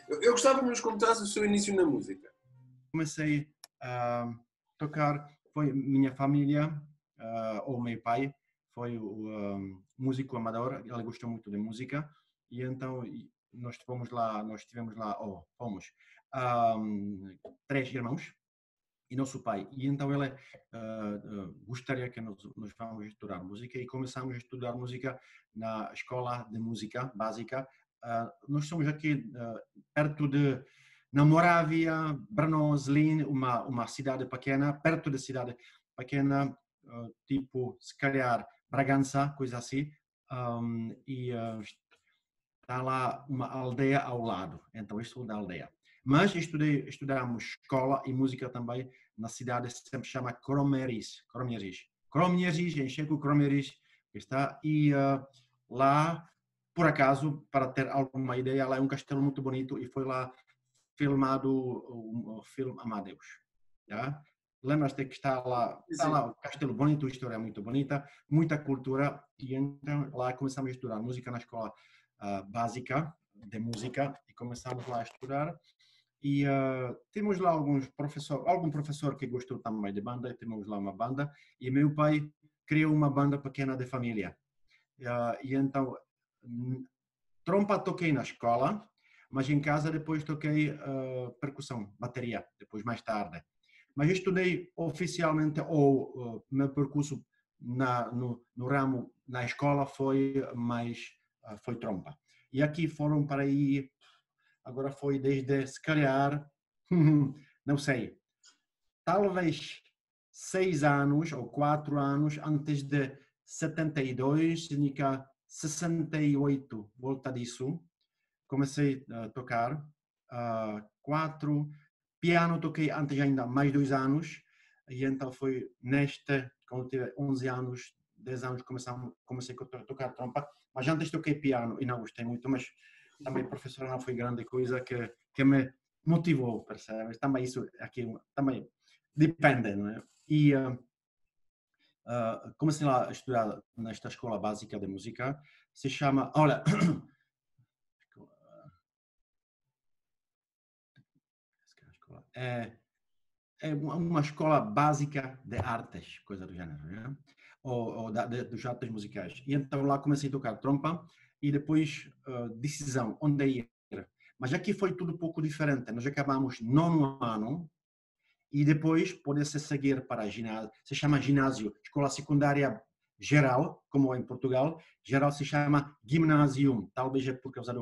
Eu gostava de nos contasse o seu início na música. Comecei a tocar, foi minha família, ou meu pai, foi o músico amador, ele gostou muito de música, e então nós tivemos lá, fomos, três irmãos, e nosso pai. E então ele gostaria que nós vamos estudar música e começamos a estudar música na escola de música básica. Nós somos aqui perto de na Morávia, Brno, Zlín, uma cidade pequena, perto da cidade pequena, tipo, se calhar, Bragança, coisa assim. E está lá uma aldeia ao lado. Então, eu sou da aldeia. Mas estudamos escola e música também na cidade que se chama Kroměříž. Kroměříž, em checo Kroměříž, está. E lá, por acaso, para ter alguma ideia, lá é um castelo muito bonito e foi lá filmado o filme Amadeus. Já? Lembras-te que está lá o castelo bonito, a história é muito bonita, muita cultura, e então lá começamos a estudar música na escola básica de música e começamos lá a estudar. E temos lá algum professor que gostou também de banda, temos lá uma banda, e meu pai criou uma banda pequena de família. E então, trompa toquei na escola, mas em casa depois toquei percussão, bateria, depois mais tarde. Mas estudei oficialmente, ou meu percurso no ramo, na escola foi trompa. E aqui foram para aí, agora foi desde, se calhar, não sei, talvez 6 anos ou 4 anos antes de 72, significa 68, volta disso, comecei a tocar. 4, piano toquei antes ainda mais 2 anos, e então foi quando tive 11 anos, 10 anos, comecei a tocar trompa, mas antes toquei piano e não gostei muito, mas também a professora não foi grande coisa que me motivou, percebes? Também isso aqui também depende, não é? E comecei lá a estudar nesta escola básica de música, se chama, olha, é uma escola básica de artes, coisa do gênero, né? ou dos artes musicais. E então lá comecei a tocar trompa e depois decisão, onde ir. Mas aqui foi tudo um pouco diferente. Nós acabamos 9º ano e depois pode-se seguir para ginásio. Se chama ginásio, escola secundária geral, como em Portugal. Geral se chama gymnasium, talvez é por causa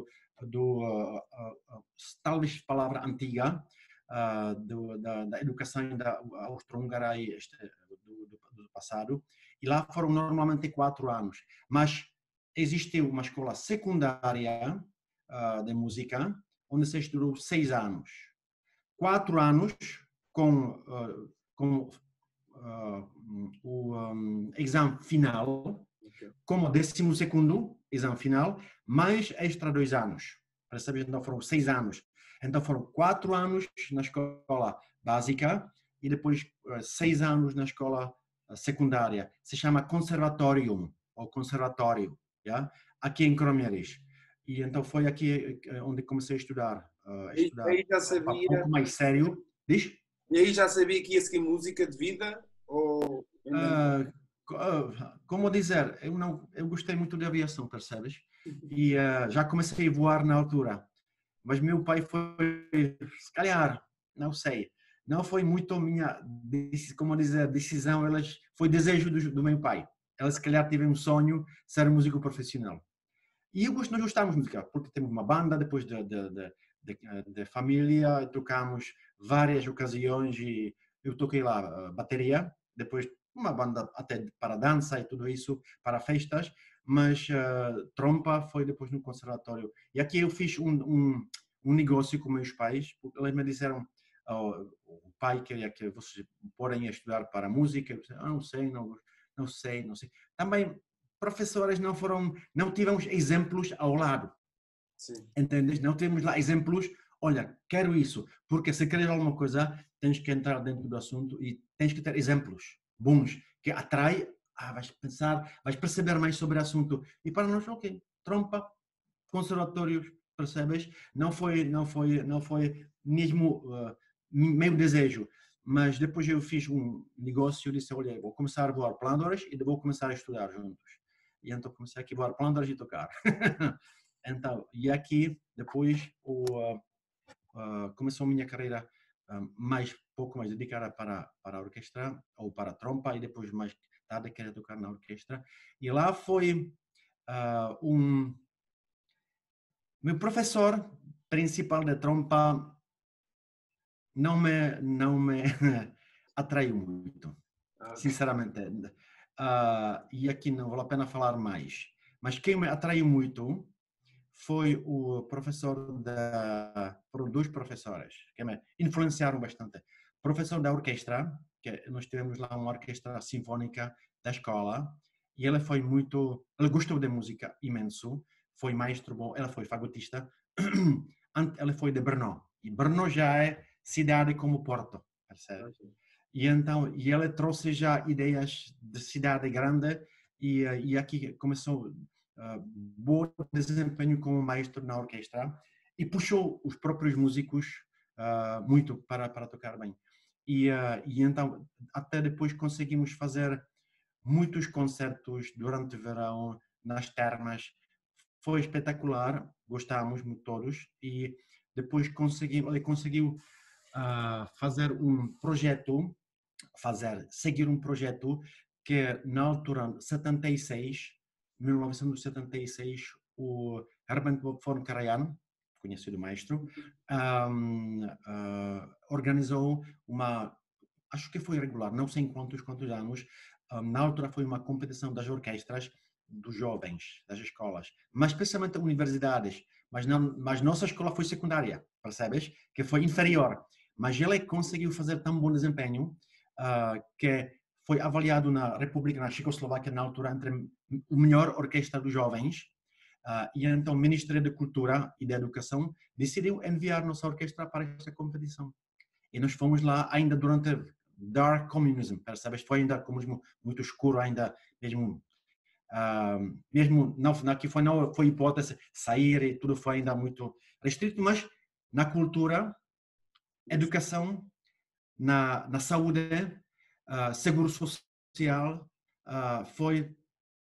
talvez palavra antiga, da educação austro-húngara do passado, e lá foram normalmente 4 anos. Mas existiu uma escola secundária de música, onde se estudou 6 anos. 4 anos com o exame final, como 12º exame final, mais extra 2 anos. Para saber, então foram 6 anos. Então foram 4 anos na escola básica e depois 6 anos na escola secundária. Se chama conservatório ou conservatório, já? Aqui em Kroměříž. E então foi aqui onde comecei a estudar. E aí já sabia, um pouco mais sério. Diz? E aí já sabia que ia seguir música de vida? Ou como dizer, eu gostei muito de aviação, percebes? E já comecei a voar na altura. Mas meu pai foi, se calhar, não sei, não foi muito minha, como dizer, decisão, foi desejo do meu pai. Ela se calhar teve um sonho de ser músico profissional. E nós gostamos de música, porque temos uma banda, depois de família, tocamos várias ocasiões e eu toquei lá bateria, depois uma banda até para dança e tudo isso, para festas, mas trompa foi depois no conservatório. E aqui eu fiz um negócio com meus pais, porque eles me disseram, o pai queria que vocês podem estudar para música, eu disse, não sei. Também professores não tivemos exemplos ao lado. Sim. Entendes? Não temos lá exemplos, olha, quero isso, porque se queres alguma coisa, tens que entrar dentro do assunto e tens que ter exemplos bons, que atrai, vais pensar, vais perceber mais sobre o assunto. E para nós, ok, trompa, conservatórios, percebes? Não foi mesmo meu desejo. Mas depois eu fiz um negócio e disse, olha, vou começar a voar plândoras e vou começar a estudar juntos. E então comecei aqui a voar plândoras e tocar. Então, e aqui depois começou a minha carreira pouco mais dedicada para a orquestra ou para a trompa e depois mais tarde queria tocar na orquestra. E lá foi meu professor principal de trompa não me atraiu muito, sinceramente. E aqui não vale a pena falar mais. Mas quem me atraiu muito foi o professor foram dois professores que me influenciaram bastante. Professor da orquestra, que nós tivemos lá uma orquestra sinfónica da escola, e ele gostou de música imenso, foi maestro bom, ela foi fagotista, ela foi de Brno, e Brno já é cidade como Porto, percebe? E então, ele trouxe já ideias de cidade grande e aqui começou bom desempenho como maestro na orquestra e puxou os próprios músicos muito para tocar bem. E então, até depois conseguimos fazer muitos concertos durante o verão, nas termas. Foi espetacular, gostávamos muito todos. E depois ele conseguiu seguir um projeto que na altura, 1976, o Herbert von Karajan, conhecido maestro, organizou acho que foi regular, não sei em quantos anos, na altura foi uma competição das orquestras dos jovens, das escolas, mas especialmente universidades, mas nossa escola foi secundária, percebes? Que foi inferior, mas ele conseguiu fazer tão bom desempenho que foi avaliado na Checoslováquia, na altura, entre o melhor orquestra dos jovens, e então o Ministério da Cultura e da Educação decidiu enviar nossa orquestra para esta competição. E nós fomos lá ainda durante Dark Communism, percebes? Foi ainda muito escuro, ainda mesmo não, aqui foi hipótese sair e tudo foi ainda muito restrito, mas na cultura, educação, na saúde, seguro social, foi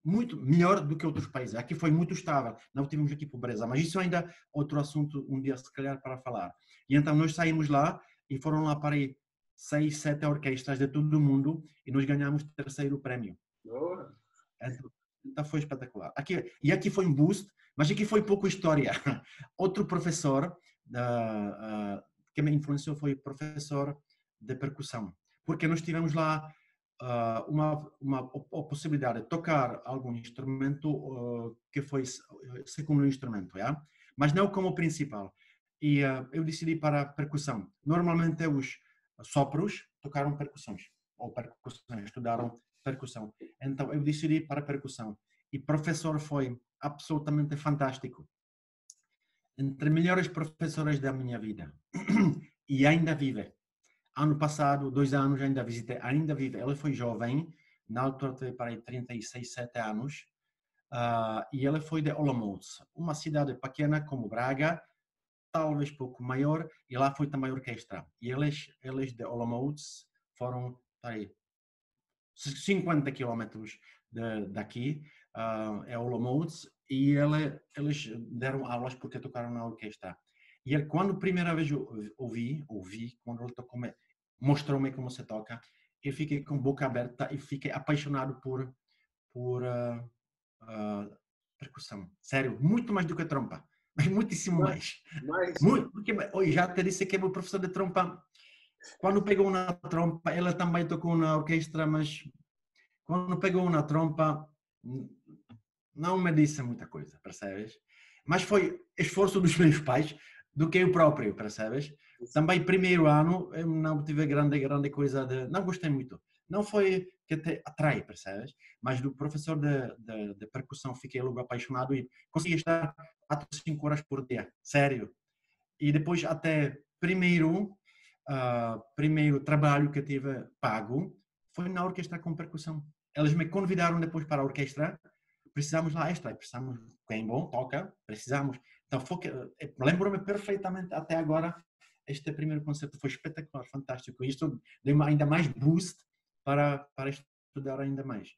muito melhor do que outros países. Aqui foi muito estável, não tivemos aqui pobreza, mas isso ainda é outro assunto um dia se calhar para falar. E então nós saímos lá e foram lá para aí 6, 7 orquestras de todo o mundo e nós ganhamos o terceiro prémio. Então foi espetacular. Aqui foi um boost, mas aqui foi pouco história. Outro professor que me influenciou foi o professor de percussão, porque nós tivemos lá uma possibilidade de tocar algum instrumento que foi segundo instrumento, yeah? Mas não como principal. E eu decidi para percussão. Normalmente os sopros tocaram percussões, ou percussões, estudaram percussão. Então eu decidi para percussão. E o professor foi absolutamente fantástico. Entre melhores professores da minha vida. E ainda vive. Ano passado, 2 anos, ainda visitei, ainda vive. Ele foi jovem, na altura teve para aí 36, 7 anos, e ele foi de Olomouc, uma cidade pequena como Braga, talvez pouco maior, e lá foi também orquestra. E eles de Olomouc foram para aí 50 quilômetros daqui, é Olomouc, e eles deram aulas porque tocaram na orquestra. E ele, quando a primeira vez ouvi, quando ele tocou, mostrou-me como se toca, eu fiquei com a boca aberta e fiquei apaixonado por percussão. Sério, muito mais do que a trompa, mas muitíssimo mais. Muito, porque hoje já te disse que é meu professor de trompa. Quando pegou na trompa, ela também tocou na orquestra, mas quando pegou na trompa, não me disse muita coisa, percebes? Mas foi esforço dos meus pais do que eu próprio, percebes? Também primeiro ano eu não tive grande coisa não gostei muito. Não foi que te atrai, percebes? Mas do professor de percussão fiquei logo apaixonado e consegui estar 4, 5 horas por dia, sério. E depois até primeiro trabalho que tive pago foi na orquestra com percussão. Eles me convidaram depois para a orquestra precisamos lá extra, precisamos, quem bom toca, precisamos. Então, lembro-me perfeitamente até agora, este primeiro concerto foi espetacular, fantástico. Isto deu ainda mais boost para estudar ainda mais.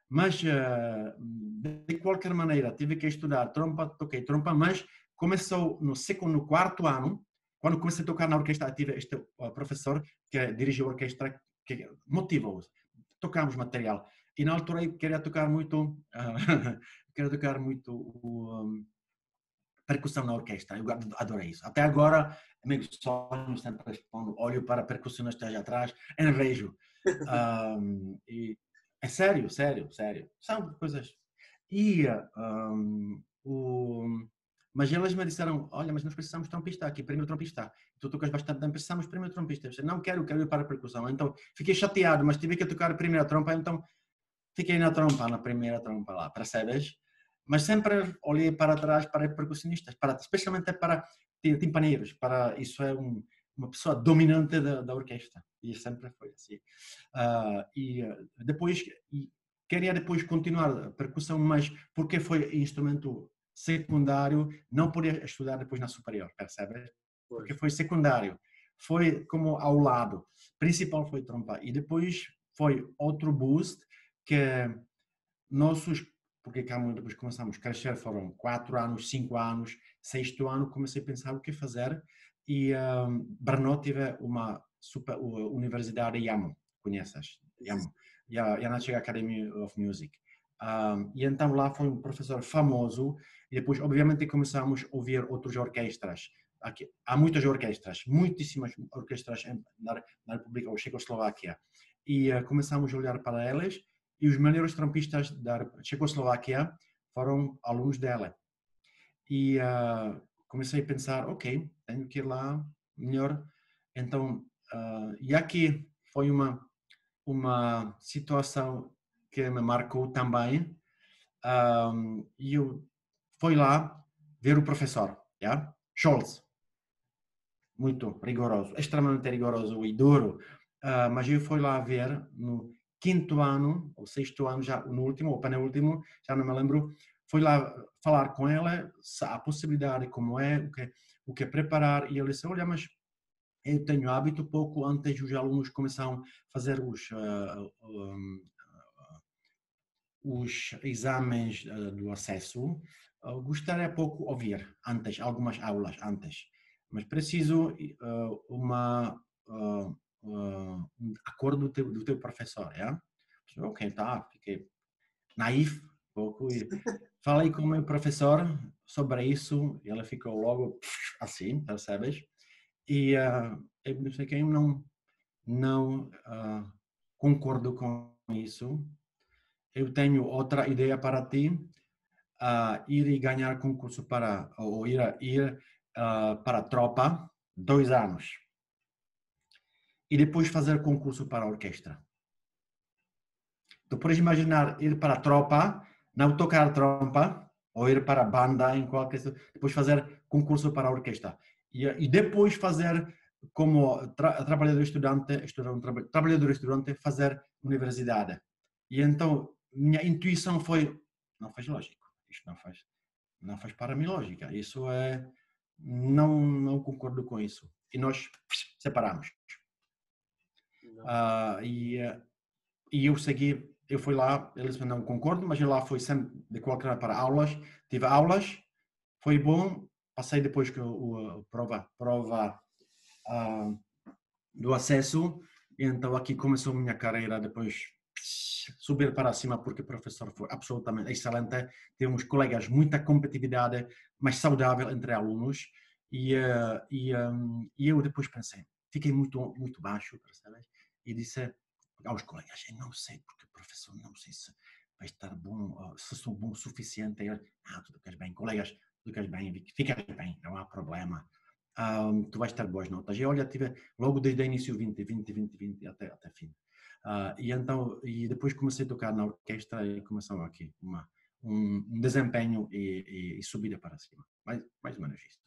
Mas, de qualquer maneira, tive que estudar trompa, toquei trompa, mas começou no quarto ano, quando comecei a tocar na orquestra, tive este professor que dirigiu a orquestra, que motivou, tocamos material. E na altura eu queria tocar muito, queria tocar muito percussão na orquestra. Eu adorei isso. Até agora, meus sonhos sempre quando olho para percussionistas atrás, vejo. E é sério, sério, sério. São coisas. E mas eles me disseram, olha, mas nós precisamos de trompista aqui, primeiro trompista. Tu tocas bastante bem, precisamos de primeiro trompista. Eu disse, não quero ir para a percussão. Então, fiquei chateado, mas tive que tocar a primeira trompa, então fiquei na trompa, na primeira trompa lá, percebes? Mas sempre olhei para trás para percussionistas, especialmente para timpaneiros, isso é uma pessoa dominante da orquestra, e sempre foi assim. Depois, queria depois continuar a percussão, mas porque foi instrumento secundário, não podia estudar depois na superior, percebes? Porque foi secundário, foi como ao lado. Principal foi trompa, e depois foi outro boost, que porque depois começamos a crescer, foram 4 anos, 5 anos, 6º ano, comecei a pensar o que fazer, e Brno tive uma universidade YAMO, conheces? YAMO, Janáček Academy of Music. E então lá foi um professor famoso, e depois obviamente começamos a ouvir outras orquestras. Aqui, há muitas orquestras, muitíssimas orquestras na República ou Checoslováquia, e começamos a olhar para elas, e os melhores trompistas da Checoslováquia foram alunos dela. E comecei a pensar, ok, tenho que ir lá melhor. Então, e aqui foi uma situação que me marcou também. E eu fui lá ver o professor, Scholz. Muito rigoroso, extremamente rigoroso e duro. Mas eu fui lá ver no 5º ano, ou 6º ano, já no último, ou penúltimo, já não me lembro, fui lá falar com ela, a possibilidade, como é, o que preparar, e ele disse, olha, mas eu tenho hábito, pouco antes os alunos começam a fazer os exames do acesso, gostaria pouco ouvir antes, algumas aulas antes, mas preciso um acordo do teu professor, é? Ok, tá, fiquei naif pouco e falei com o meu professor sobre isso, e ele ficou logo assim, percebes? E eu não sei quem não concordo com isso. Eu tenho outra ideia para ti, ir e ganhar concurso ou ir para a tropa, 2 anos. E depois fazer concurso para a orquestra. Tu podes imaginar ir para a tropa, não tocar trompa, ou ir para a banda, em qualquer depois fazer concurso para a orquestra. E depois fazer como trabalhador-estudante, fazer universidade. E então, minha intuição foi, não faz lógico, isto não faz para mim lógica, isso não concordo com isso. E nós separamos. E eu fui lá, eles não concordam, mas eu lá fui sempre de qualquer maneira para aulas, tive aulas, foi bom, passei depois que a prova do acesso, e então aqui começou a minha carreira, depois subir para cima, porque o professor foi absolutamente excelente, temos colegas, muita competitividade, mas saudável entre alunos, e eu depois pensei, fiquei muito baixo, percebes? E disse aos colegas, eu não sei, porque o professor não sei se vai estar bom, se sou bom o suficiente. Tu tocas bem, colegas, tocas bem, ficas bem, não há problema. Tu vais ter boas notas. E olha, tive logo desde o início 20 até fim. E depois comecei a tocar na orquestra e começou aqui um desempenho e subida para cima. Mais ou menos isso.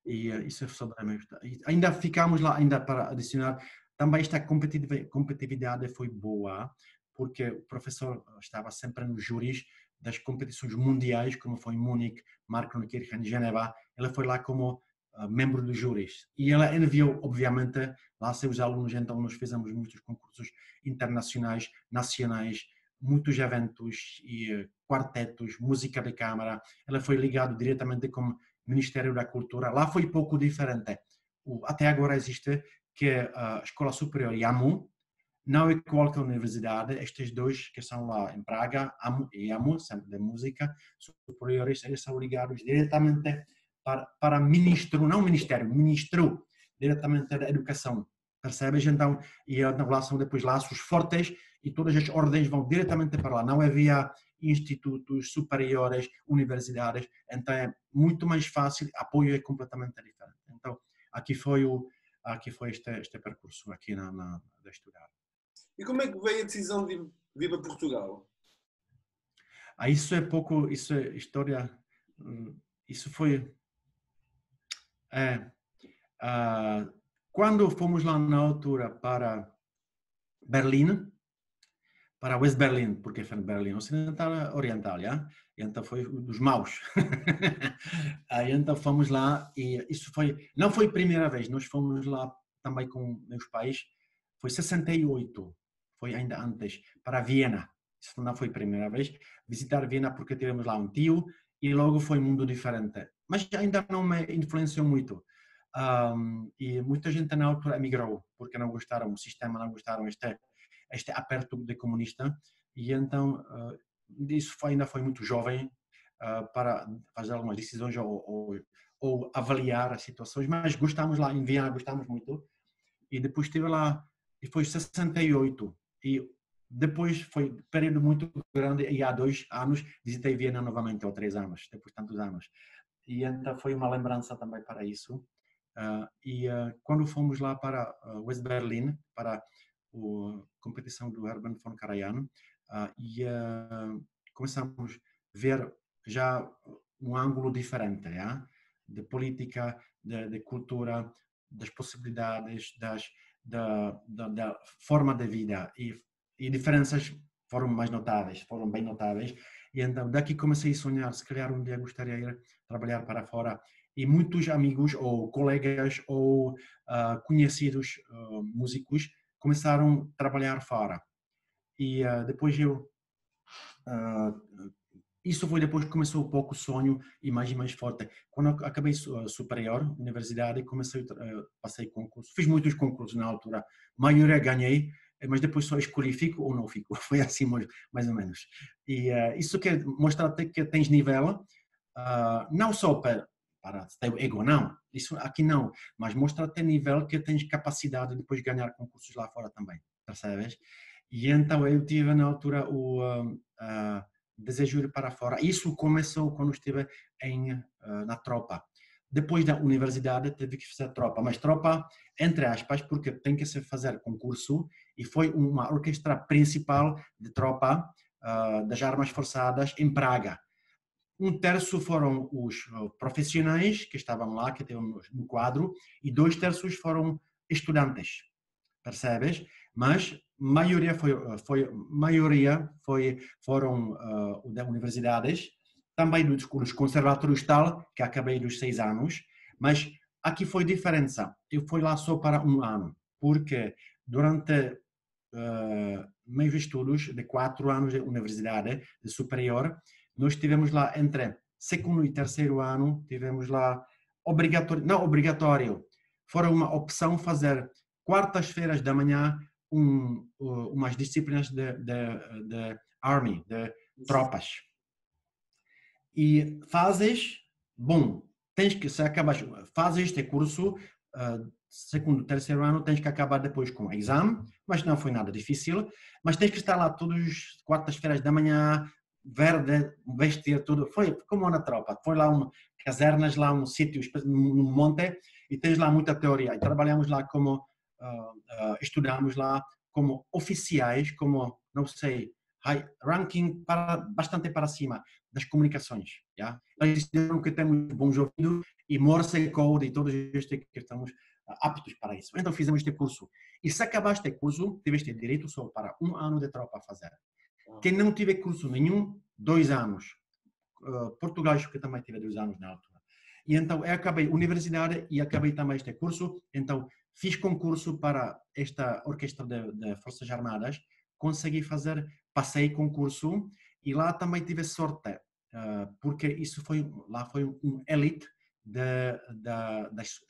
E isso é sobre a minha história. E ainda ficamos lá, ainda para adicionar, também esta competitividade foi boa, porque o professor estava sempre nos júris das competições mundiais, como foi em Munique, Marktkirchen, Geneva. Ela foi lá como membro dos júris. E ela enviou, obviamente, lá seus alunos, então nós fizemos muitos concursos internacionais, nacionais, muitos eventos e quartetos, música de câmara. Ela foi ligada diretamente com o Ministério da Cultura. Lá foi pouco diferente. Até agora existe que a Escola Superior IAMU, não é qualquer universidade, estes dois que são lá em Praga, AMU e AMU, sempre de música, superiores, eles são ligados diretamente para ministro, não ministério, ministro, diretamente da educação, percebes? Então, e lá são depois laços fortes e todas as ordens vão diretamente para lá, não havia institutos superiores, universidades, então é muito mais fácil, apoio é completamente diferente. Então, aqui foi este percurso aqui de estudar. E como é que veio a decisão de vir para Portugal? Isso é pouco, isso é história, isso foi... quando fomos lá na altura para Berlim, para West Berlin, porque foi Berlim Ocidental Oriental, já? E então foi dos maus. Aí então fomos lá e isso não foi a primeira vez, nós fomos lá também com meus pais, foi 68, foi ainda antes, para Viena. Isso não foi a primeira vez, visitar Viena porque tivemos lá um tio e logo foi um mundo diferente. Mas ainda não me influenciou muito. E muita gente na altura emigrou porque não gostaram do sistema, não gostaram este aperto de comunista e então isso ainda foi muito jovem para fazer algumas decisões ou avaliar as situações, mas gostamos lá em Viena, gostamos muito e depois estive lá e foi 68 e depois foi um período muito grande e há 2 anos visitei Viena novamente, ou 3 anos, depois de tantos anos. E então foi uma lembrança também para isso. Quando fomos lá para West Berlin, para a competição do Hermann von Karajan, começamos a ver já um ângulo diferente, de política, de cultura, das possibilidades, da forma de vida e diferenças foram mais notáveis, foram bem notáveis. E então daqui comecei a sonhar, se calhar um dia gostaria de ir trabalhar para fora. E muitos amigos ou colegas ou conhecidos músicos começaram a trabalhar fora. E depois isso foi depois que começou um pouco o sonho e mais forte. Quando eu acabei superior, universidade, passei concurso. Fiz muitos concursos na altura. A maioria ganhei, mas depois só escolhi fico ou não fico. Foi assim mais ou menos. E isso quer mostrar que tens nível, não só para ter ego, não. Isso aqui não. Mas mostra até nível que tens capacidade de depois ganhar concursos lá fora também. Percebes? E então eu tive na altura o desejo de ir para fora. Isso começou quando estive na tropa. Depois da universidade tive que fazer tropa, mas tropa entre aspas porque tem que se fazer concurso e foi uma orquestra principal de tropa das armas forçadas em Praga. Um terço foram os profissionais que estavam lá, que estavam no quadro, e 2 terços foram estudantes, percebes? Mas maioria foram de universidades, também dos conservatórios tal, que acabei dos 6 anos, mas aqui foi diferença. Eu fui lá só para 1 ano, porque durante meus estudos de 4 anos de universidade de superior, nós tivemos lá entre segundo e terceiro ano, tivemos lá não obrigatório, fora uma opção fazer quartas-feiras da manhã umas disciplinas de army, de tropas. E fazes, bom, tens que, se acabas, fazes este curso, segundo, terceiro ano, tens que acabar depois com o exame, mas não foi nada difícil, mas tens que estar lá todas as quartas-feiras da manhã, verde, vestir tudo, foi como na tropa, foi lá casernas, lá um sítio, um monte, e tens lá muita teoria, e trabalhamos lá como, estudamos lá como oficiais, como, não sei, ranking bastante para cima das comunicações. Eles decidiram que temos bons ouvidos e Morse Code e todos estes que estamos aptos para isso. Então fizemos este curso. E se acabaste este curso, tiveste direito só para 1 ano de tropa a fazer. Quem não tiver curso nenhum, 2 anos. Portugal, acho que também tive 2 anos na altura. E então eu acabei a universidade e acabei também este curso. Então fiz concurso para esta orquestra de Forças Armadas, consegui fazer, passei concurso e lá também tive sorte, porque isso foi, lá foi um elite das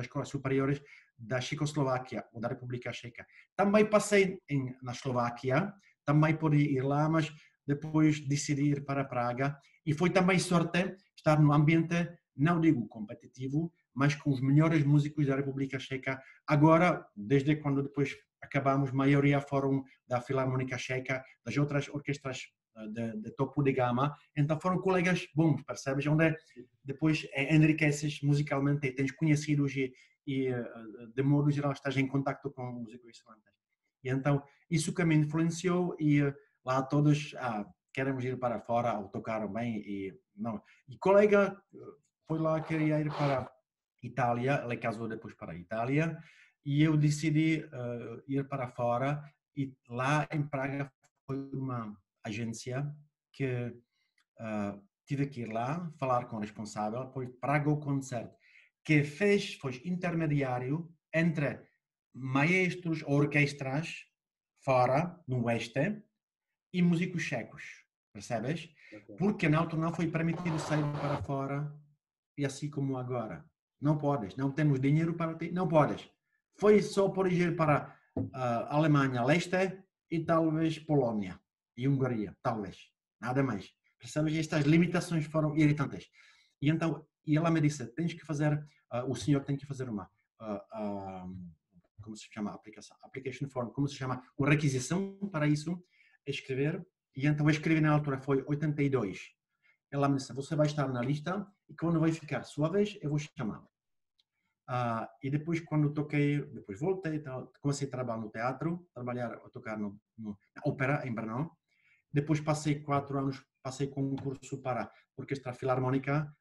escolas superiores da Checoslováquia ou da República Checa. Também passei na Eslováquia, também pude ir lá, mas depois decidi ir para Praga e foi também sorte estar num ambiente, não digo competitivo, mas com os melhores músicos da República Checa. Agora, desde quando depois acabamos, maioria foram da Filarmónica Checa, das outras orquestras de topo de gama, então foram colegas bons, percebes? Onde depois enriqueces musicalmente e tens conhecidos e de modo geral estás em contacto com músicos excelentes. E então isso que me influenciou e lá todos queremos ir para fora ou tocar bem e não. E colega foi lá, queria ir para Itália, ele casou depois para a Itália e eu decidi ir para fora e lá em Praga foi uma agência que tive que ir lá, falar com o responsável, foi Praga Concert, que foi intermediário entre maestros, orquestras fora, no oeste, e músicos checos, percebes? Okay. Porque na altura não foi permitido sair para fora e assim como agora. Não podes, não temos dinheiro para ti, não podes. Foi só por ir para Alemanha Leste e talvez Polónia e Hungria, talvez, nada mais. Percebes? Estas limitações foram irritantes. E então, e ela me disse, tens que fazer, o senhor tem que fazer uma, como se chama, application form, como se chama, uma requisição para isso, escrever. E então eu escrevi na altura, foi 82. Ela me disse, você vai estar na lista e quando vai ficar sua vez, eu vou chamá-la. E depois, quando toquei, depois voltei, comecei a trabalhar no teatro, a tocar na ópera, em Brno. Depois passei 4 anos, passei com um curso para a Orquestra Filarmónica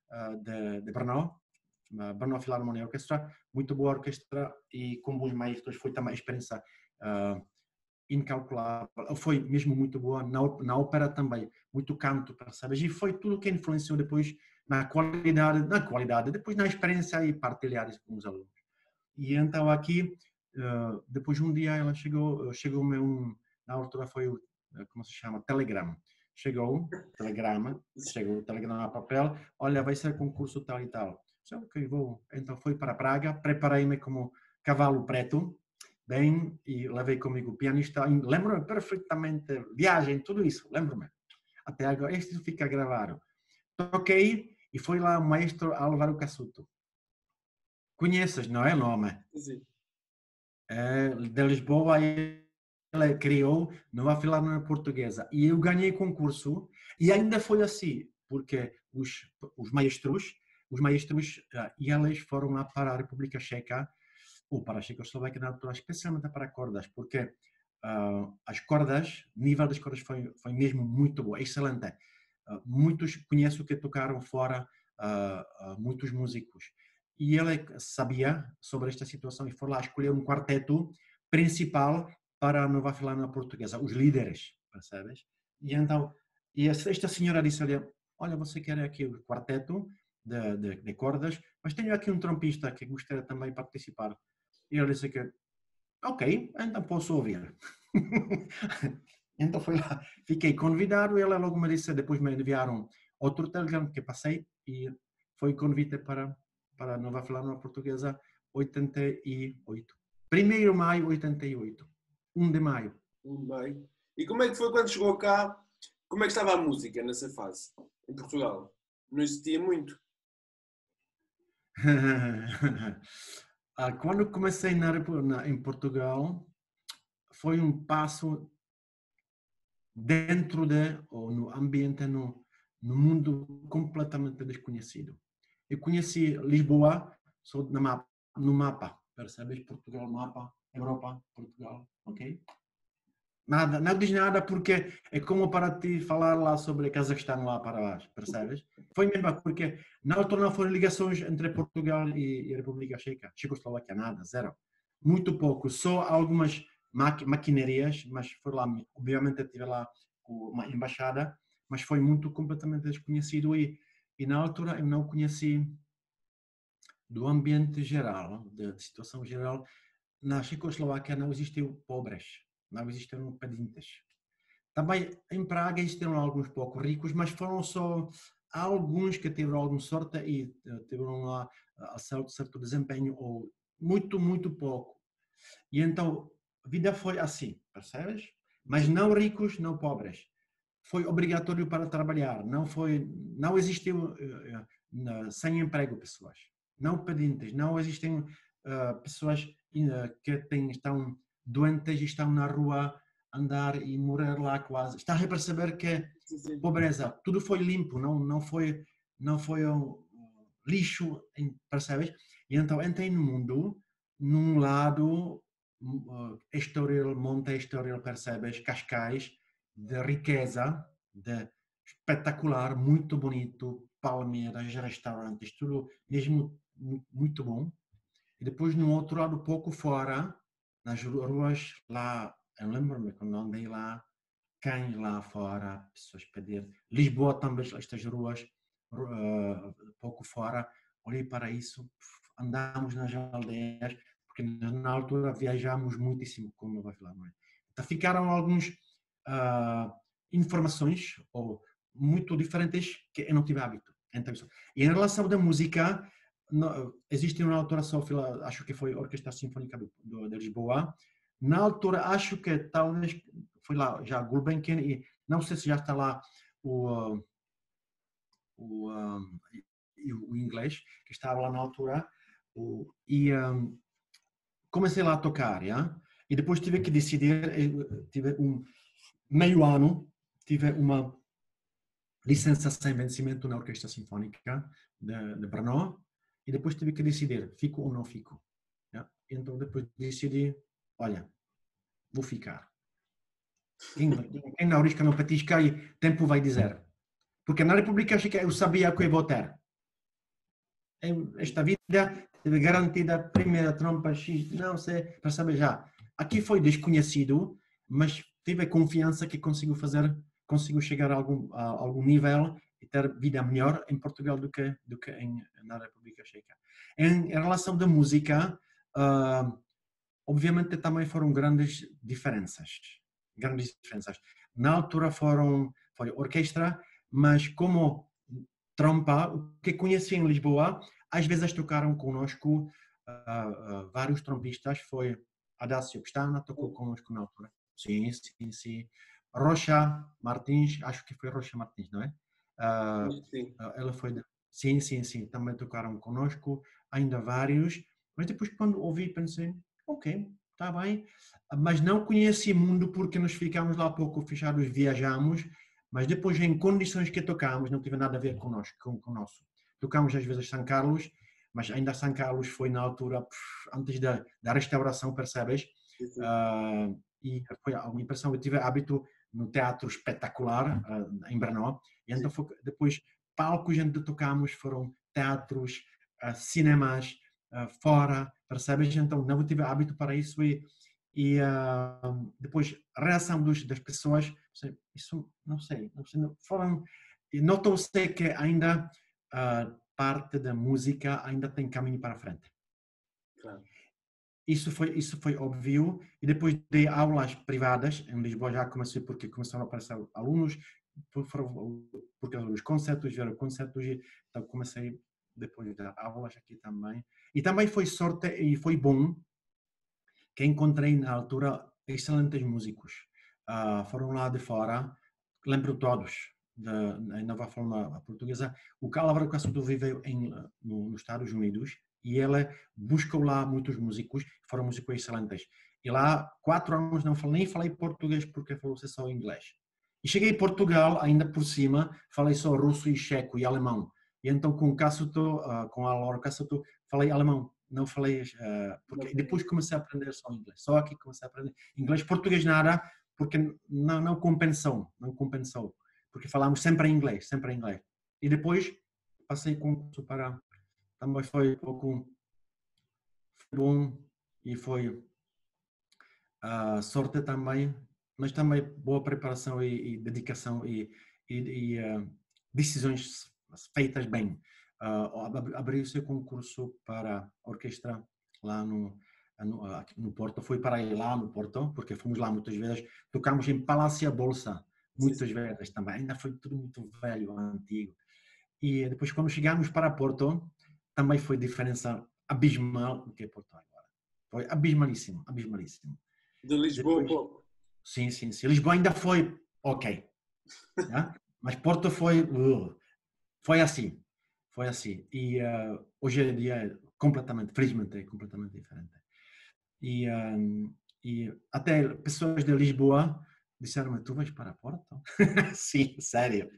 de Brno, Brno Philharmonia Orchestra, muito boa orquestra e com bons maestros, foi também uma experiência incalculável, foi mesmo muito boa, na ópera também, muito canto, percebes? E foi tudo que influenciou depois na qualidade, depois na experiência e partilhar isso com os alunos. E então aqui, depois um dia ela chegou-me na altura foi o, como se chama, telegrama. Chegou o telegrama a papel, olha, vai ser concurso tal e tal. Ok, vou. Então fui para Praga, preparei-me como cavalo preto, bem, e levei comigo o pianista, lembro-me perfeitamente, viagem, tudo isso, lembro-me. Até agora, isto fica gravado. Toquei e foi lá o maestro Álvaro Cassuto. Conheces, não é o nome? Sim. De Lisboa, ele criou Nova Filarmónica Portuguesa e eu ganhei concurso e ainda foi assim, porque os maestros e eles foram lá para a República Checa ou para a Checoslováquia na altura, especialmente para cordas, porque as cordas, o nível das cordas foi mesmo muito bom, excelente. Muitos conheço que tocaram fora, muitos músicos. E ele sabia sobre esta situação e foi lá escolher um quarteto principal para a Nova Filarmónica Portuguesa, os líderes, percebes? E então, esta senhora disse-lhe, olha, você quer aqui o quarteto de cordas, mas tenho aqui um trompista que gostaria também de participar. E ele disse que, ok, então posso ouvir. Então foi lá, fiquei convidado e ela logo me disse, depois me enviaram outro telegrama que passei e foi convite para a Nova Filarmónica Portuguesa 88. 1º de maio 88. 1 de maio. Bem. E como é que foi quando chegou cá? Como é que estava a música nessa fase, em Portugal? Não existia muito. Quando comecei em Portugal, foi um passo dentro ou no ambiente, no mundo completamente desconhecido. Eu conheci Lisboa só no mapa, percebes? Portugal, mapa, Europa, Portugal, ok? Nada, não diz nada porque é como para te falar lá sobre Cazaquistão lá para baixo, percebes? Foi mesmo porque na altura não foram ligações entre Portugal e a República Checa, Checoslováquia, nada, zero. Muito pouco, só algumas maquinarias, mas foi lá, obviamente tive lá uma embaixada, mas foi muito completamente desconhecido e na altura eu não conheci do ambiente geral, da situação geral. Na Checoslováquia não existiam pobres, não existiam pedintes. Também em Praga existiram alguns pouco ricos, mas foram só alguns que tiveram alguma sorte e tiveram lá certo desempenho, ou muito, muito pouco. E então a vida foi assim, percebes? Mas não ricos, não pobres. Foi obrigatório para trabalhar, não existiu sem emprego pessoas, não pedintes, não existem pessoas estão doentes e estão na rua andar e morrer lá quase. Estás a perceber que Sim, sim. pobreza, tudo foi limpo, não foi um lixo, percebes? E então entrei no mundo num lado Estoril, Monte Estoril, percebes? Cascais, de riqueza, de espetacular, muito bonito, palmeiras, restaurantes, tudo mesmo muito bom. E depois no outro lado, pouco fora, nas ruas lá, eu lembro-me quando andei lá, cães lá fora, pessoas pedir. Lisboa também, estas ruas, pouco fora, olhei para isso, andamos nas aldeias, porque na altura viajamos muitíssimo, como vai falar, não é? Então ficaram algumas informações ou muito diferentes que eu não tive hábito. Então, e em relação da música, existe uma altura só, acho que foi a Orquestra Sinfónica de Lisboa. Na altura, acho que talvez foi lá já Gulbenkian e não sei se já está lá o, o, um, o inglês, que estava lá na altura, comecei lá a tocar, já? E depois tive que decidir, tive meio ano, tive uma licença sem vencimento na Orquestra Sinfónica de Brno, e depois tive que decidir, fico ou não fico. Já? Então depois decidi, olha, vou ficar. Quem não arrisca não patisca e tempo vai dizer. Porque na República Checa eu sabia que eu vou ter. Esta vida teve garantida a primeira trompa X, não sei, para saber já. Aqui foi desconhecido, mas tive a confiança que consigo chegar a algum nível e ter vida melhor em Portugal do que na República Checa. Em relação da música, obviamente também foram grandes diferenças. Grandes diferenças. Na altura foi orquestra, mas como trompa, o que conheci em Lisboa, às vezes tocaram conosco vários trompistas, foi Adácio Pestana, tocou conosco na altura. Sim, sim, sim. Rocha Martins, acho que foi Rocha Martins, não é? Sim. Ela foi sim, sim, sim, também tocaram conosco, ainda vários, mas depois quando ouvi pensei, ok, está bem, mas não conheci mundo porque nós ficámos lá pouco fechados, viajamos, mas depois em condições que tocámos não teve nada a ver connosco, com o nosso. Tocámos às vezes São Carlos, mas ainda São Carlos foi na altura, antes da restauração, percebes? Sim, sim. E foi uma impressão, eu tive hábito no teatro espetacular, em Brno, e então depois palcos onde tocámos foram teatros, cinemas, fora, percebes? Então não tive hábito para isso e depois a reação das pessoas, isso não sei foram, notou-se que ainda parte da música ainda tem caminho para frente. Claro. Isso foi óbvio, e depois dei aulas privadas em Lisboa, já comecei porque começaram a aparecer alunos, porque os concertos vieram concertos, então comecei depois de dar aulas aqui também. E também foi sorte e foi bom que encontrei na altura excelentes músicos. Foram lá de fora, lembro todos, da nova forma portuguesa. O Álvaro Cassudo viveu nos Estados Unidos e ele buscou lá muitos músicos, foram músicos excelentes. E lá, 4 anos, nem falei português porque falou só inglês. E cheguei a Portugal, ainda por cima, falei só russo e checo e alemão. E então com o Cassuto, com a Laura Cassuto, falei alemão. Não falei, porque depois comecei a aprender só inglês. Só aqui comecei a aprender inglês, português nada, porque não compensou, porque falamos sempre em inglês, sempre em inglês. E depois passei concurso para, também foi um pouco bom e foi sorte também, mas também boa preparação e dedicação e decisões feitas bem. Abriu-se o concurso para orquestra lá no Porto. Fui para ir lá no Porto, porque fomos lá muitas vezes. Tocamos em Palácio Bolsa, muitas vezes também. Ainda foi tudo muito velho, antigo. E depois, quando chegamos para Porto, também foi diferença abismal do que é Porto agora. Foi abismalíssimo, abismalíssimo. De Lisboa um pouco. Sim. Lisboa ainda foi ok. Né? Mas Porto foi assim. Foi assim. E hoje em dia é felizmente, é completamente diferente. E até pessoas de Lisboa disseram-me, tu vais para Porto? Sim, sério.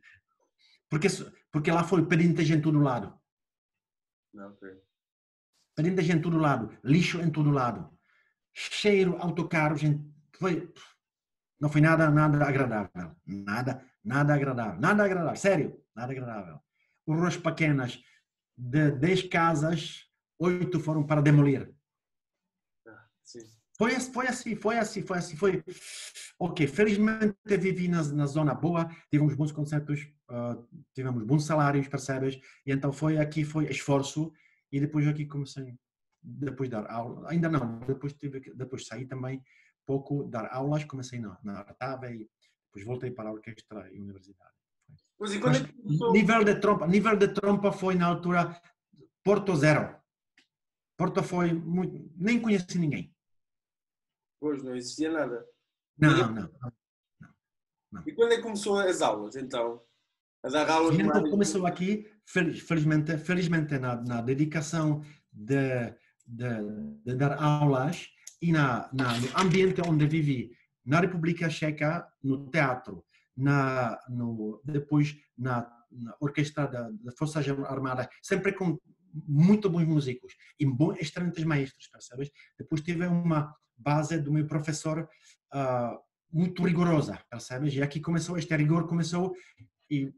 Porque lá foi pedinte em todo lado. Okay. Pedinte em todo lado. Lixo em todo lado. Cheiro, autocarros. Não foi nada agradável. Nada agradável. Sério, nada agradável. Ruas pequenas. De 10 casas, 8 foram para demolir. Sim. Foi assim. Ok, felizmente vivi na zona boa, tivemos bons concertos, tivemos bons salários, percebes? E então foi esforço, e depois aqui comecei, depois dar aula, ainda não, depois saí também pouco dar aulas, comecei na Artava e depois voltei para a orquestra e universidade. Pois, e quando é que começou? Nível de trompa foi na altura Porto zero. Porto foi muito, nem conheci ninguém. Pois, não existia nada. Não. E quando é que começou as aulas, então? A dar aulas E então mais... começou aqui, felizmente na dedicação de dar aulas e no ambiente onde vivi, na República Checa, no teatro, depois na orquestra da Forças Armadas, sempre com muito bons músicos e excelentes maestros, percebes? Depois tive uma base do meu professor muito rigorosa, percebes? E aqui começou, este rigor começou e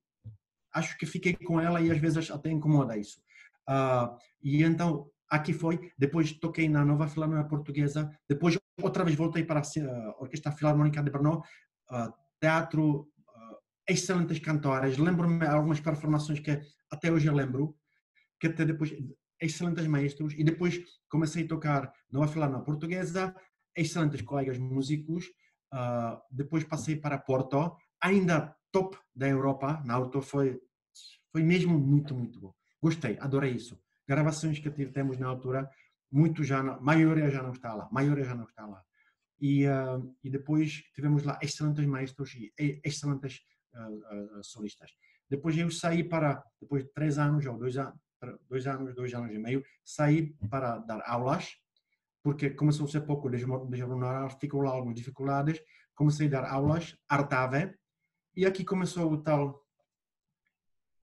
acho que fiquei com ela e às vezes até incomoda isso. E então, aqui foi, depois toquei na Nova Filarmónica Portuguesa, depois outra vez voltei para a Orquestra Filarmónica de Brno, teatro, excelentes cantoras, lembro-me algumas performações que até hoje eu lembro, que até depois, excelentes maestros, e depois comecei a tocar Nova Filarmónica Portuguesa, excelentes colegas músicos, depois passei para Porto, ainda top da Europa, na altura foi mesmo muito bom. Gostei, adorei isso. Gravações que temos na altura, maioria já não está lá, E depois tivemos lá excelentes maestros e excelentes solistas. Depois eu saí depois de 3 anos, ou 2 anos e meio, saí para dar aulas, porque começou a ser pouco desmoronado, ficou lá algumas dificuldades, comecei a dar aulas, Artave, e aqui começou o tal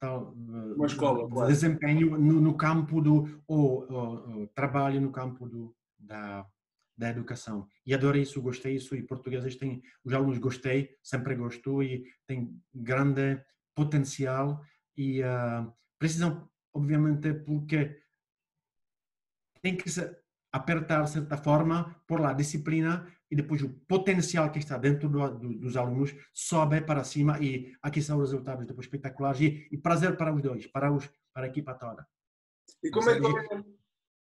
Uma escola, claro. desempenho no campo trabalho no campo da educação. E adorei isso, gostei isso, e portugueses têm, os alunos gostei, sempre gostou e tem grande potencial e precisam, obviamente, porque tem que se apertar de certa forma, por lá a disciplina e depois o potencial que está dentro dos alunos sobe para cima e aqui são os resultados depois espetaculares e prazer para os dois, para a equipa toda. E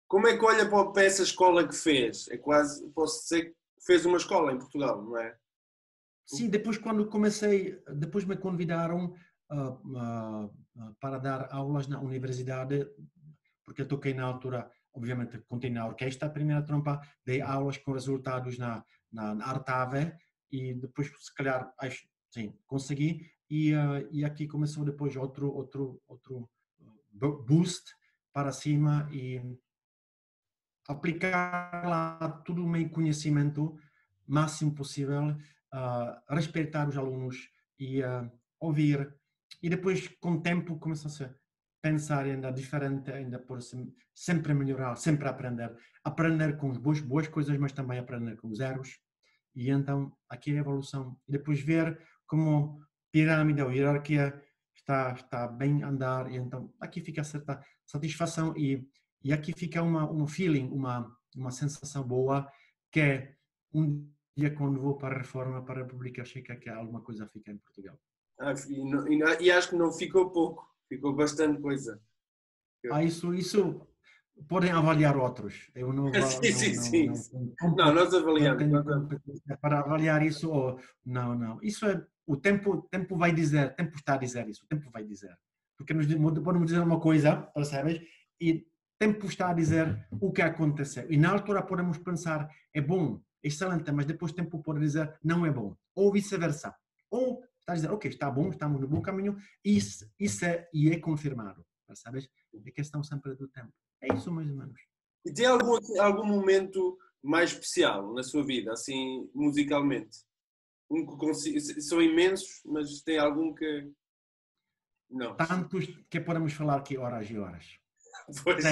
como é que olha para essa escola que fez? É quase, posso dizer que fez uma escola em Portugal, não é? Sim, depois quando comecei, depois me convidaram para dar aulas na universidade, porque eu toquei na altura, obviamente, contei na orquestra, a primeira trompa, dei aulas com resultados na Artave e depois, se calhar, sim, consegui. E aqui começou depois outro boost para cima e aplicar lá todo o meu conhecimento máximo possível, respeitar os alunos e ouvir. E depois, com o tempo, começou-se a pensar ainda diferente, ainda por sempre melhorar, sempre aprender com as boas coisas, mas também aprender com os erros. E então, aqui é a evolução. E depois ver como a pirâmide ou hierarquia está bem a andar. E então, aqui fica certa satisfação e aqui fica um feeling, uma sensação boa, que é um dia quando vou para a Reforma, para a República Checa, que alguma coisa fica em Portugal. E acho que não ficou pouco, ficou bastante coisa. Isso podem avaliar outros. Eu não Sim. Não, nós não avaliamos. tenho competência para avaliar isso. Ou, não. Isso é o tempo vai dizer, o tempo está a dizer isso, o tempo vai dizer. Porque podemos dizer uma coisa, percebes? E tempo está a dizer o que aconteceu. E na altura podemos pensar, é bom, excelente, mas depois o tempo pode dizer, não é bom. Ou vice-versa. Ou está a dizer, ok, está bom, estamos no bom caminho, isso é confirmado, percebes? É questão sempre do tempo. É isso mais ou menos. E tem algum momento mais especial na sua vida, assim, musicalmente? São imensos, mas tem algum que... Não. Tantos que podemos falar aqui horas e horas. Pois.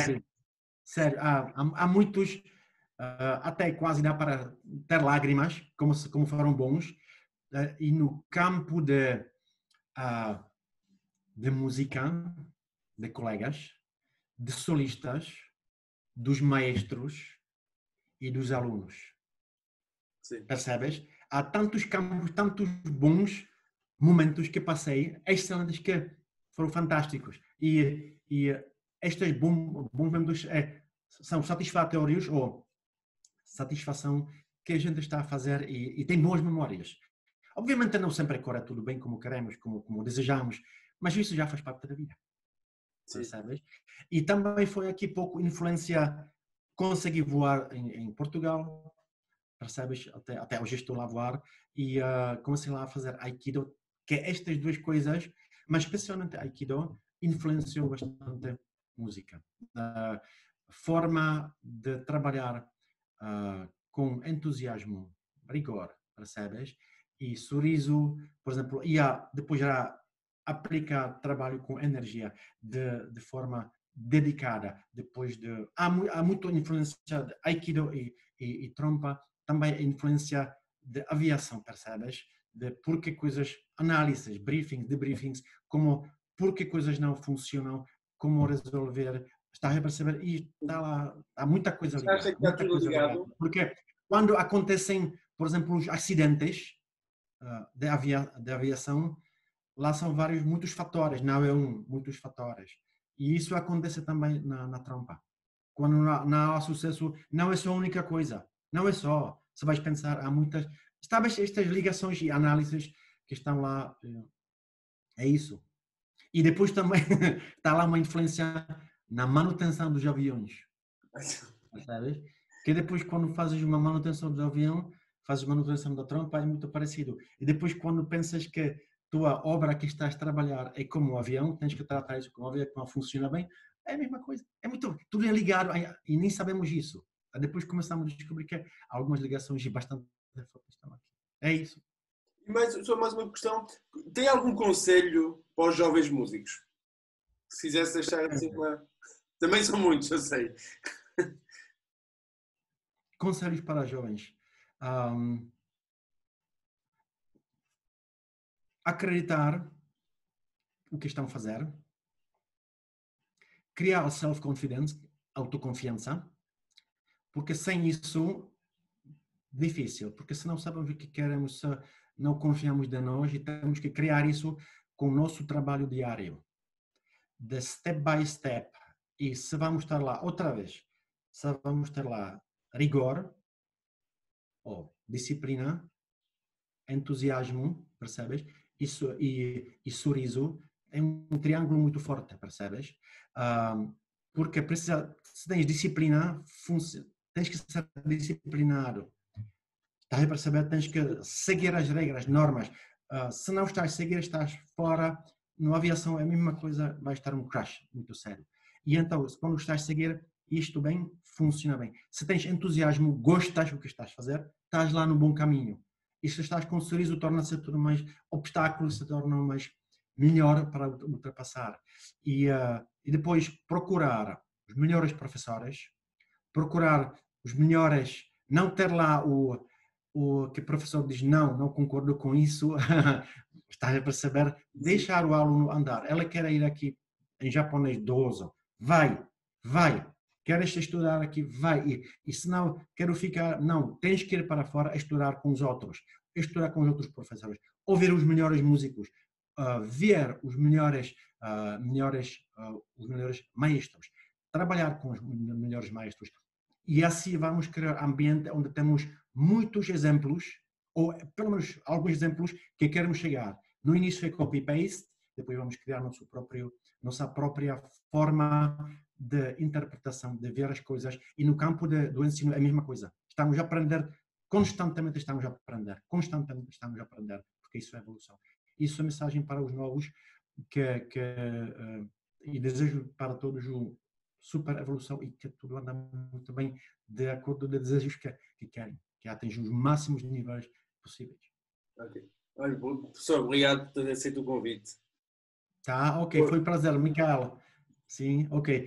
Sério. Há muitos, até quase dá para ter lágrimas, como foram bons. E no campo de música, de colegas, de solistas, dos maestros e dos alunos. Sim. Percebes? Há tantos campos, tantos bons momentos que passei, excelentes, que foram fantásticos. E estes bons momentos são satisfatórios, ou satisfação que a gente está a fazer e tem boas memórias. Obviamente não sempre corre tudo bem como queremos, como desejamos, mas isso já faz parte da vida. Percebes? E também foi aqui pouco influência, consegui voar em Portugal, percebes? Até hoje estou lá a voar e comecei lá a fazer Aikido, que é estas duas coisas, mas especialmente Aikido, influenciou bastante a música. A forma de trabalhar com entusiasmo, rigor, percebes? E sorriso, por exemplo, e depois já aplicar trabalho com energia de forma dedicada. Depois há muita influência de Aikido e trompa, também a influência de aviação, percebes? De porque coisas, análises, briefings, debriefings, como porque coisas não funcionam, como resolver, está a perceber? E está lá, há muita coisa ligada. Acha que está tudo ligado? Porque quando acontecem, por exemplo, os acidentes de aviação, lá são muitos fatores, não é muitos fatores. E isso acontece também na trompa. Quando não há sucesso, não é só a única coisa. Não é só. Você vai pensar, há muitas... Sabes, estas ligações e análises que estão lá, é isso. E depois também está lá uma influência na manutenção dos aviões. Sabes? Que depois quando fazes uma manutenção do avião, fazes manutenção da trompa, é muito parecido. E depois quando pensas que tua obra que estás a trabalhar é como o avião, tens que tratar isso como o avião, que não funciona bem, é a mesma coisa. É muito, tudo é ligado e nem sabemos isso. Depois começamos a descobrir que há algumas ligações bastante fortes também. É isso. Só mais uma questão. Tem algum conselho para os jovens músicos? Se quisesse deixar assim uma... Também são muitos, eu sei. Conselhos para jovens. Acreditar o que estão a fazer. Criar self-confidence, autoconfiança. Porque sem isso, difícil. Porque se não sabemos o que queremos, se não confiamos de nós, e temos que criar isso com o nosso trabalho diário. De step by step. E se vamos estar lá, outra vez, se vamos ter lá rigor, ou disciplina, entusiasmo, percebes? Isso, e sorriso, é um triângulo muito forte, percebes? Porque se tens disciplina, tens que ser disciplinado. Estás a perceber? Tens que seguir as regras, normas. Se não estás a seguir, estás fora. Na aviação é a mesma coisa, vai estar um crash muito sério. E então, quando estás a seguir isto bem, funciona bem. Se tens entusiasmo, gostas do que estás a fazer, estás lá no bom caminho. E se estás com um sorriso, torna-se tudo mais obstáculos, se tornam mais melhor para ultrapassar. E depois procurar os melhores professores, procurar os melhores, não ter lá o que o professor diz, não, não concordo com isso, estás a perceber? Deixar o aluno andar. Ela quer ir aqui em japonês 12, vai. Queres estudar aqui? Vai. E se não, quero ficar, não, tens que ir para fora estudar com os outros, estudar com os outros professores, ouvir os melhores músicos, ver os melhores maestros, trabalhar com os melhores maestros. E assim vamos criar um ambiente onde temos muitos exemplos, ou pelo menos alguns exemplos que queremos chegar. No início é copy-paste, depois vamos criar nossa própria forma de interpretação, de ver as coisas, e no campo do ensino é a mesma coisa. Estamos a aprender, constantemente estamos a aprender, porque isso é evolução. Isso é a mensagem para os novos, e desejo para todos super evolução e que tudo anda muito bem de acordo com os desejos que querem, que atingem os máximos níveis possíveis. Ok. Olha, professor, obrigado por ter aceito o convite. Tá, ok, foi um prazer, Micaela. Sim, ok.